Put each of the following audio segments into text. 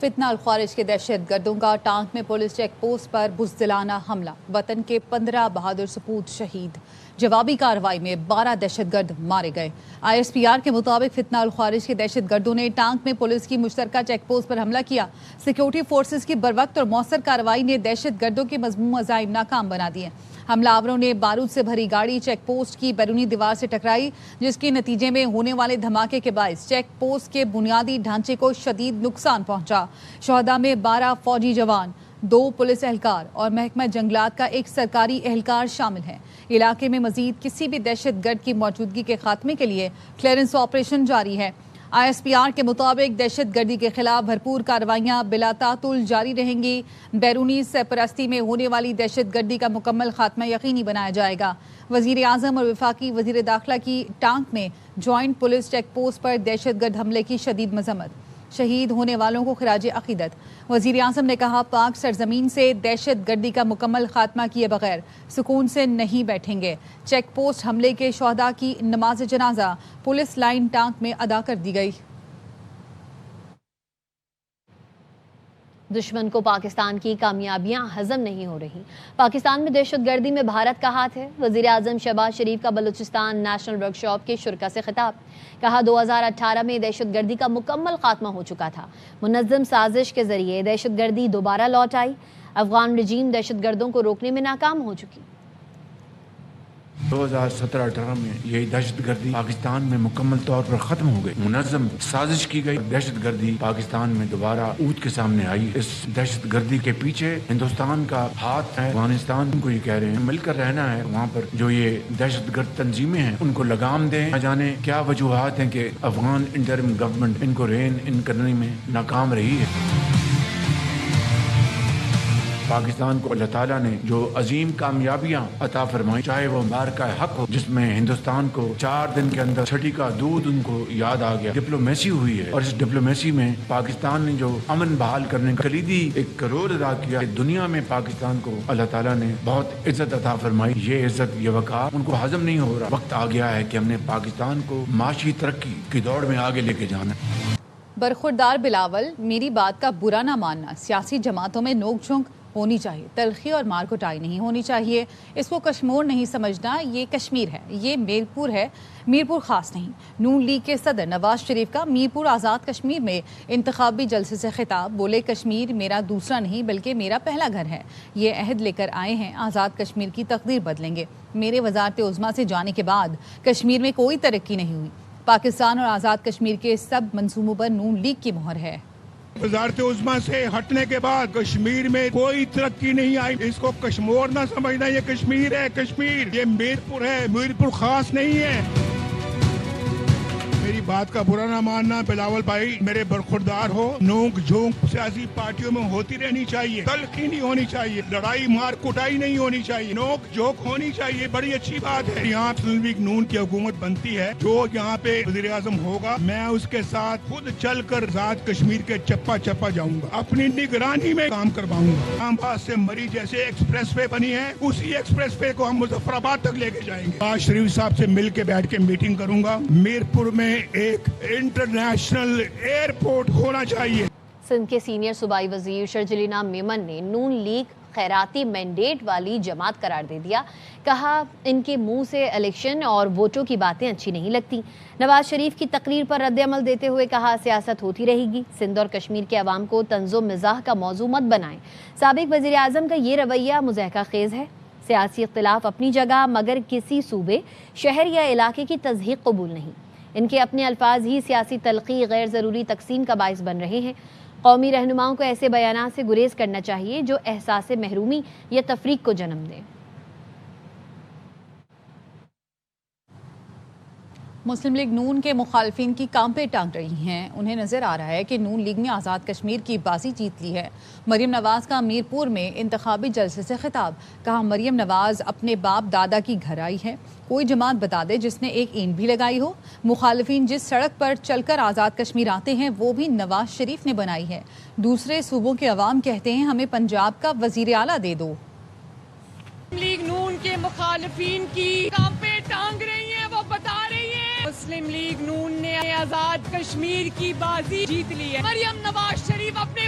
فتنہ الخوارج کے دہشت گردوں کا ٹانک میں پولیس چیک پوسٹ پر بزدلانہ حملہ، وطن کے 15 بہادر سپوت شہید۔ جوابی کارروائی میں 12 دہشت گرد مارے گئے۔ ISPR کے مطابق فتنہ الخوارج کے دہشت گردوں نے ٹانک میں پولیس کی مشترکہ چیک پوسٹ پر حملہ کیا۔ سیکورٹی فورسز کی بروقت اور مؤثر کارروائی نے دہشت گردوں کے مذموم عزائم ناکام بنا دیے۔ حملہ آوروں نے بارود سے بھری گاڑی چیک پوسٹ کی بیرونی دیوار سے ٹکرائی، جس کے نتیجے میں ہونے والے دھماکے کے باعث چیک پوسٹ کے بنیادی ڈھانچے کو شدید نقصان پہنچا۔ شہداء میں 12 فوجی جوان، 2 پولیس اہلکار اور محکمہ جنگلات کا ایک سرکاری اہلکار شامل ہیں۔ علاقے میں مزید کسی بھی دہشت گرد کی موجودگی کے خاتمے کے لیے کلیئرنس آپریشن جاری ہے۔ ISPR کے مطابق دہشت گردی کے خلاف بھرپور کارروائیاں بلا تعطل جاری رہیں گی۔ بیرونی سرپرستی میں ہونے والی دہشت گردی کا مکمل خاتمہ یقینی بنایا جائے گا۔ وزیر اعظم اور وفاقی وزیر داخلہ کی ٹانک میں جوائنٹ پولیس چیک پوسٹ پر دہشت گرد حملے کی شدید مذمت۔ شہید ہونے والوں کو خراج عقیدت۔ وزیر اعظم نے کہا، پاک سرزمین سے دہشت گردی کا مکمل خاتمہ کیے بغیر سکون سے نہیں بیٹھیں گے۔ چیک پوسٹ حملے کے شہداء کی نماز جنازہ پولیس لائن ٹانک میں ادا کر دی گئی۔ دشمن کو پاکستان کی کامیابیاں ہضم نہیں ہو رہی۔ پاکستان میں دہشت گردی میں بھارت کا ہاتھ ہے۔ وزیر اعظم شہباز شریف کا بلوچستان نیشنل ورکشاپ کے شرکاء سے خطاب۔ کہا، 2018 میں دہشت گردی کا مکمل خاتمہ ہو چکا تھا۔ منظم سازش کے ذریعے دہشت گردی دوبارہ لوٹ آئی۔ افغان رجیم دہشت گردوں کو روکنے میں ناکام ہو چکی۔ 2017-18 میں یہ دہشت گردی پاکستان میں مکمل طور پر ختم ہو گئی۔ منظم سازش کی گئی دہشت گردی پاکستان میں دوبارہ اونٹ کے سامنے آئی۔ اس دہشت گردی کے پیچھے ہندوستان کا ہاتھ ہے۔ افغانستان کو یہ کہہ رہے ہیں مل کر رہنا ہے، وہاں پر جو یہ دہشت گرد تنظیمیں ہیں ان کو لگام دیں۔ نہ جانے کیا وجوہات ہیں کہ افغان انٹرم گورنمنٹ ان کو رین ان کرنے میں ناکام رہی ہے۔ پاکستان کو اللہ تعالیٰ نے جو عظیم کامیابیاں عطا فرمائی، چاہے وہ مارکہ حق ہو جس میں ہندوستان کو 4 دن کے اندر چھٹی کا دودھ ان کو یاد آ گیا، ڈپلومیسی ہوئی ہے، اور اس ڈپلومیسی میں پاکستان نے جو امن بحال کرنے کا کلیدی ایک رول ادا کیا، دنیا میں پاکستان کو اللہ تعالیٰ نے بہت عزت عطا فرمائی۔ یہ عزت، یہ وقار ان کو ہضم نہیں ہو رہا۔ وقت آ گیا ہے کہ ہم نے پاکستان کو معاشی ترقی کی دوڑ میں آگے لے کے جانا ہے۔ برخوردار بلاول، میری بات کا برا نہ ماننا۔ سیاسی جماعتوں میں نوک جھونک ہونی چاہیے، تلخی اور مار کٹائی نہیں ہونی چاہیے۔ اس کو کشمور نہیں سمجھنا، یہ کشمیر ہے، یہ میرپور ہے، میرپور خاص نہیں۔ نون لیگ کے صدر نواز شریف کا میرپور آزاد کشمیر میں انتخابی جلسے سے خطاب۔ بولے، کشمیر میرا دوسرا نہیں بلکہ میرا پہلا گھر ہے۔ یہ عہد لے کر آئے ہیں، آزاد کشمیر کی تقدیر بدلیں گے۔ میرے وزارت عظمیٰ سے جانے کے بعد کشمیر میں کوئی ترقی نہیں ہوئی۔ پاکستان اور آزاد کشمیر کے سب منصوبوں پر نون لیگ کی مہر ہے۔ وزارت عظمیٰ سے ہٹنے کے بعد کشمیر میں کوئی ترقی نہیں آئی۔ اس کو کشمور نہ سمجھنا، یہ کشمیر ہے، کشمیر یہ میرپور ہے، میرپور خاص نہیں ہے۔ میری بات کا برا نہ ماننا بلاول بھائی، میرے برخوردار ہو۔ نوک جھونک سیاسی پارٹیوں میں ہوتی رہنی چاہیے، تلخی نہیں ہونی چاہیے، لڑائی مار کٹائی نہیں ہونی چاہیے، نوک جھونک ہونی چاہیے، بڑی اچھی بات ہے۔ یہاں مسلم لیگ نون کی حکومت بنتی ہے، جو یہاں پہ وزیر اعظم ہوگا میں اس کے ساتھ خود چل کر آزاد کشمیر کے چپا چپا جاؤں گا، اپنی نگرانی میں کام کرواؤں گا۔ اسلام آباد سے مری جیسے ایکسپریس وے بنی ہے، اسی ایکسپریس وے کو ہم مظفر آباد تک لے کے جائیں گے۔ آج شریف صاحب سے مل کے بیٹھ کے میٹنگ کروں گا۔ میرپور میں ایک انٹرنیشنل ایئرپورٹ ہونا چاہیے۔ سندھ کے سینئر صوبائی وزیر شرجیلینا میمن نے نون لیگ خیراتی مینڈیٹ والی جماعت قرار دے دیا۔ کہا، ان کے منہ سے الیکشن اور ووٹوں کی باتیں اچھی نہیں لگتی۔ نواز شریف کی تقریر پر رد عمل دیتے ہوئے کہا، سیاست ہوتی رہے گی، سندھ اور کشمیر کے عوام کو طنز و مزاح کا موضوع مت بنائیں۔ سابق وزیر اعظم کا یہ رویہ مضحکہ خیز ہے۔ سیاسی اختلاف اپنی جگہ، مگر کسی صوبے، شہر یا علاقے کی تضحیق قبول نہیں۔ ان کے اپنے الفاظ ہی سیاسی تلخی، غیر ضروری تقسیم کا باعث بن رہے ہیں۔ قومی رہنماؤں کو ایسے بیانات سے گریز کرنا چاہیے جو احساس محرومی یا تفریق کو جنم دیں۔ مسلم لیگ نون کے مخالفین کی کانپیں ٹانگ رہی ہیں۔ انہیں نظر آ رہا ہے کہ نون لیگ نے آزاد کشمیر کی بازی جیت لی ہے۔ مریم نواز کا میرپور میں انتخابی جلسے سے خطاب۔ کہا، مریم نواز اپنے باپ دادا کی گھر آئی ہے، کوئی جماعت بتا دے جس نے ایک اینٹ بھی لگائی ہو۔ مخالفین جس سڑک پر چل کر آزاد کشمیر آتے ہیں وہ بھی نواز شریف نے بنائی ہے۔ دوسرے صوبوں کے عوام کہتے ہیں ہمیں پنجاب کا وزیر اعلیٰ دے دو۔ لیگ نون کے مخالفین کی کانپیں ٹانگ رہی ہیں، وہ بتا رہی ہیں مسلم لیگ نون نے آزاد کشمیر کی بازی جیت لی ہے۔ مریم نواز شریف اپنے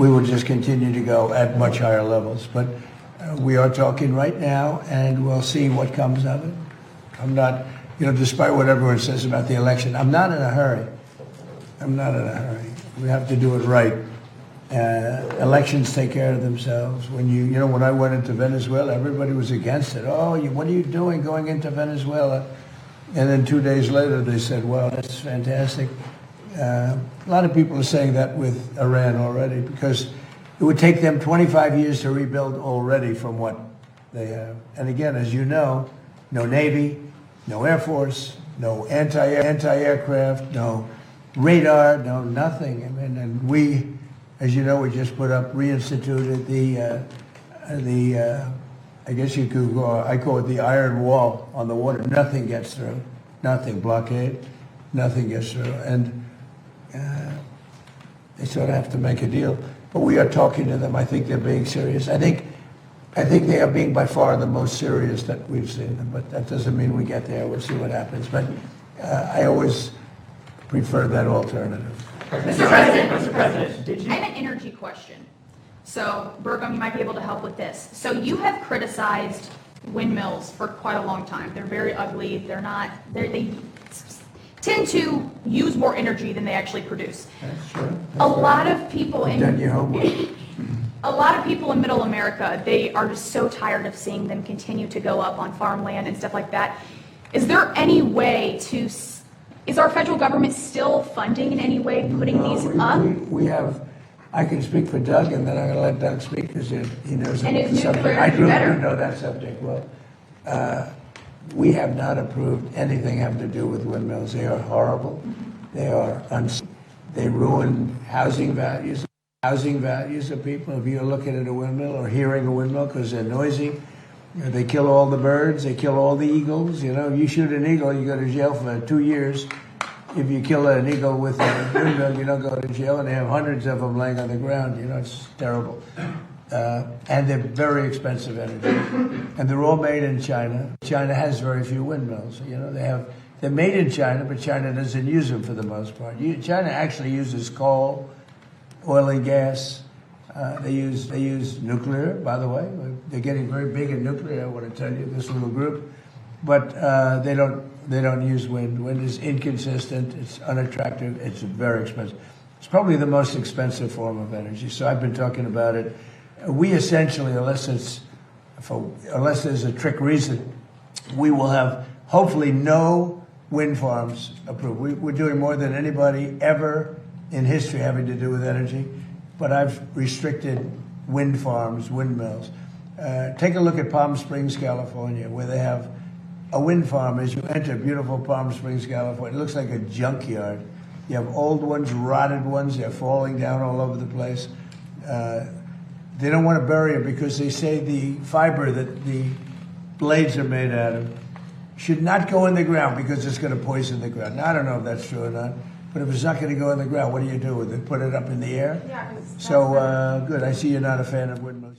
We will just continue to go at much higher levels, but we are talking right now, and we'll see what comes of it. I'm not, despite what everyone says about the election, I'm not in a hurry. I'm not in a hurry. We have to do it right. Elections take care of themselves. When I went into Venezuela, everybody was against it. Oh, what are you doing going into Venezuela? And then 2 days later, they said, well, that's fantastic. A lot of people are saying that with Iran already, because it would take them 25 years to rebuild already from what they have. And again, as you know, no Navy, no Air Force, no anti-aircraft, no radar, no nothing. I mean, and we, as you know, we just reinstituted I guess you could go, I call it the iron wall on the water. Nothing gets through. Nothing. Blockade. Nothing gets through. And they sort of have to make a deal. But we are talking to them. I think they're being serious. I think they are being by far the most serious that we've seen them. But that doesn't mean we get there. We'll see what happens. But I always prefer that alternative. Mr. President, I have an energy question. So, Burgum, you might be able to help with this. So you have criticized windmills for quite a long time. They're very ugly. They tend to use more energy than they actually produce. That's true. A lot of people Done your homework. A lot of people in Middle America, they are just so tired of seeing them continue to go up on farmland and stuff like that. Is there any way to? Is our federal government still funding in any way putting these up? We have. I can speak for Doug, and then I'm going to let Doug speak because he knows And the if subject. nuclear I is do better. know that subject well. We have not approved anything having to do with windmills. They are horrible. They ruin housing values of people. If you're looking at a windmill or hearing a windmill because they're noisy, they kill all the birds. They kill all the eagles. If you shoot an eagle, you go to jail for 2 years. If you kill an eagle with a windmill, you don't go to jail, and they have hundreds of them laying on the ground. It's terrible. And they're very expensive energy. And they're all made in China. China has very few windmills. They're made in China, but China doesn't use them for the most part. China actually uses coal, oil and gas. They use nuclear, by the way. They're getting very big in nuclear, I want to tell you, this little group. But they don't use wind. Wind is inconsistent. It's unattractive. It's very expensive. It's probably the most expensive form of energy. So I've been talking about it. We essentially, unless there's a trick reason, we will have hopefully no wind farms approved. We're doing more than anybody ever in history having to do with energy. But I've restricted wind farms, windmills. Take a look at Palm Springs, California, where they have a wind farm. As you enter beautiful Palm Springs, California, it looks like a junkyard. You have old ones, rotted ones. They're falling down all over the place. They don't want to bury them because they say the fiber that the blades are made out of should not go in the ground because it's going to poison the ground. Now, I don't know if that's true or not. But if it's not going to go in the ground, what do you do with it? Put it up in the air? Yeah, 'cause So, good. I see you're not a fan of windmills.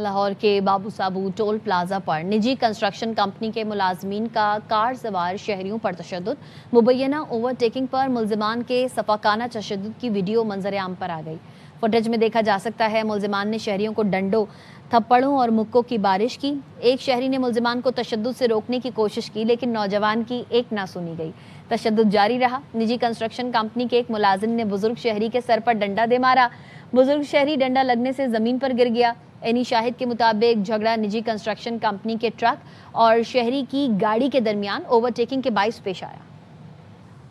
Lahore کے بابو سابو tool plaza پر نجی construction company کے ملازمین کا کار سوار شہریوں پر تشدد، مبینہ over taking پر ملزمان کے صفاقانہ تشدد کی ویڈیو منظر عام پر آ گئی۔ فوٹیج میں دیکھا جا سکتا ہے ملزمان نے شہریوں کو ڈنڈوں، تھپڑوں اور مکوں کی بارش کی۔ ایک شہری نے ملزمان کو تشدد سے روکنے کی کوشش کی لیکن نوجوان کی ایک نہ سنی گئی۔ تشدد جاری رہا۔ نجی کنسٹرکشن کمپنی کے ایک ملازم نے بزرگ شہری کے سر پر ڈنڈا دے مارا۔ بزرگ شہری ڈنڈا لگنے سے زمین پر گر گیا۔ اینی شاہد کے مطابق جھگڑا نجی کنسٹرکشن کمپنی کے ٹرک اور شہری کی گاڑی کے درمیان اوور ٹیکنگ کے باعث پیش آیا۔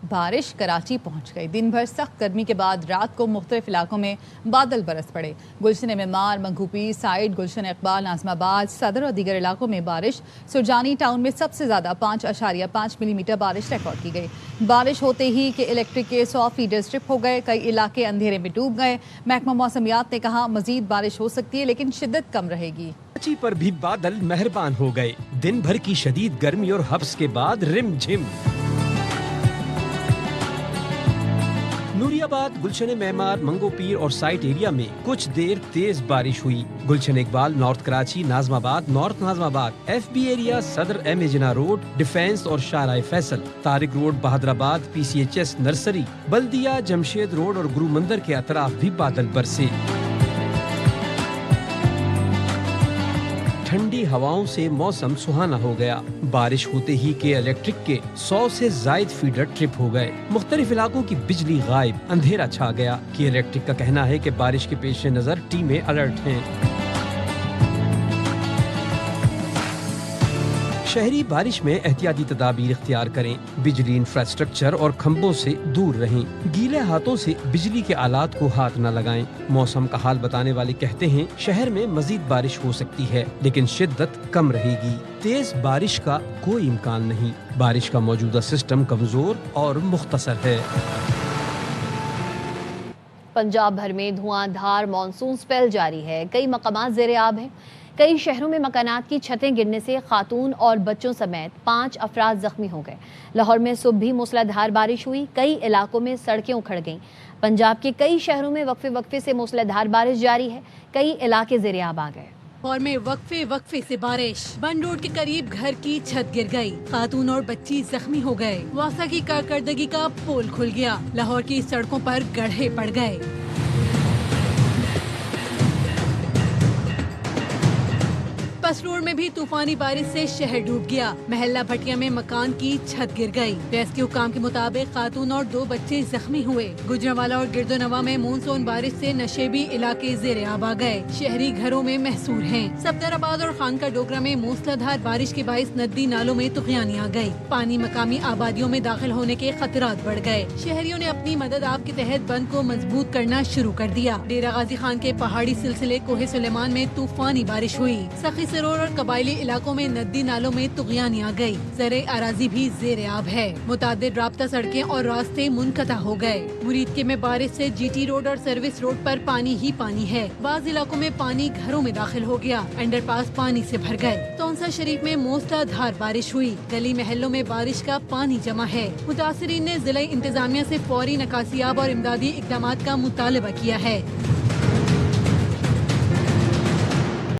بارش کراچی پہنچ گئی۔ دن بھر سخت گرمی کے بعد رات کو مختلف علاقوں میں بادل برس پڑے۔ گلشن معمار، منگو پیر سائڈ، گلشن اقبال، ناظم آباد، صدر اور دیگر علاقوں میں بارش۔ سرجانی ٹاؤن میں سب سے زیادہ 5.5 ملی میٹر بارش ریکارڈ کی گئی۔ بارش ہوتے ہی کہ الیکٹرک کے 100 فیڈر سٹرپ ہو گئے، کئی علاقے اندھیرے میں ڈوب گئے۔ محکمہ موسمیات نے کہا مزید بارش ہو سکتی ہے لیکن شدت کم رہے گی۔ کراچی پر بھی بادل مہربان ہو گئے۔ دن بھر کی شدید گرمی اور حبس کے بعد رم جھم۔ نوری آباد، گلشن معمار، منگو پیر اور سائٹ ایریا میں کچھ دیر تیز بارش ہوئی۔ گلشن اقبال، نارتھ کراچی، ناظم آباد، نارتھ ناظم آباد، ایف بی ایریا، صدر ایم اے جناح روڈ، ڈیفینس اور شاہراہ فیصل، طارق روڈ، بہادر آباد، پی سی ایچ ایس نرسری، بلدیہ، جمشید روڈ اور گرو مندر کے اطراف بھی بادل برسے۔ ٹھنڈی ہواؤں سے موسم سہانا ہو گیا۔ بارش ہوتے ہی کہ الیکٹرک کے 100 سے زائد فیڈر ٹرپ ہو گئے۔ مختلف علاقوں کی بجلی غائب، اندھیرا چھا گیا۔ کہ الیکٹرک کا کہنا ہے کہ بارش کے پیش نظر ٹیمیں الرٹ ہیں۔ شہری بارش میں احتیاطی تدابیر اختیار کریں، بجلی انفراسٹرکچر اور کھمبوں سے دور رہیں، گیلے ہاتھوں سے بجلی کے آلات کو ہاتھ نہ لگائیں۔ موسم کا حال بتانے والے کہتے ہیں شہر میں مزید بارش ہو سکتی ہے لیکن شدت کم رہے گی۔ تیز بارش کا کوئی امکان نہیں۔ بارش کا موجودہ سسٹم کمزور اور مختصر ہے۔ پنجاب بھر میں دھواں دھار مانسون سپیل جاری ہے۔ کئی مقامات زیر آب ہیں۔ کئی شہروں میں مکانات کی چھتیں گرنے سے خاتون اور بچوں سمیت 5 افراد زخمی ہو گئے۔ لاہور میں صبح بھی موسلادھار بارش ہوئی۔ کئی علاقوں میں سڑکیں اکھڑ گئیں۔ پنجاب کے کئی شہروں میں وقفے سے موسلادھار بارش جاری ہے۔ کئی علاقے زیر آب آ گئے۔ لاہور میں وقفے سے بارش، بن روڈ کے قریب گھر کی چھت گر گئی، خاتون اور بچی زخمی ہو گئے۔ واسا کی کارکردگی کا پول کھل گیا، لاہور کی سڑکوں پر گڑھے پڑ گئے۔ روڈ میں بھی طوفانی بارش سے شہر ڈوب گیا۔ محلہ بھٹیا میں مکان کی چھت گر گئی۔ ریسکیو حکام کے مطابق خاتون اور 2 بچے زخمی ہوئے۔ گجرانوالہ اور گردونواں میں مونسون بارش سے نشیبی علاقے زیر آب آ گئے۔ شہری گھروں میں محصور ہیں۔ صفدر آباد اور خانقاہ ڈوگرہ میں موسلادھار بارش کے باعث ندی نالوں میں طغیانی آ گئی۔ پانی مقامی آبادیوں میں داخل ہونے کے خطرات بڑھ گئے۔ شہریوں نے اپنی مدد آپ کے تحت بند کو مضبوط کرنا شروع کر دیا۔ ڈیرہ غازی خان کے پہاڑی سلسلے کوہ سلیمان میں طوفانی بارش ہوئی۔ سخی سرور اور قبائلی علاقوں میں ندی نالوں میں طغیانی آ گئی۔ زرعی اراضی بھی زیر آب ہے۔ متعدد رابطہ سڑکیں اور راستے منقطع ہو گئے۔ مرید میں بارش سے جی ٹی روڈ اور سروس روڈ پر پانی ہی پانی ہے۔ بعض علاقوں میں پانی گھروں میں داخل ہو گیا۔ انڈر پاس پانی سے بھر گئے۔ تونسا شریف میں موسلادھار بارش ہوئی۔ گلی محلوں میں بارش کا پانی جمع ہے۔ متاثرین نے ضلع انتظامیہ سے فوری نکاسیاب اور امدادی اقدامات کا مطالبہ کیا ہے۔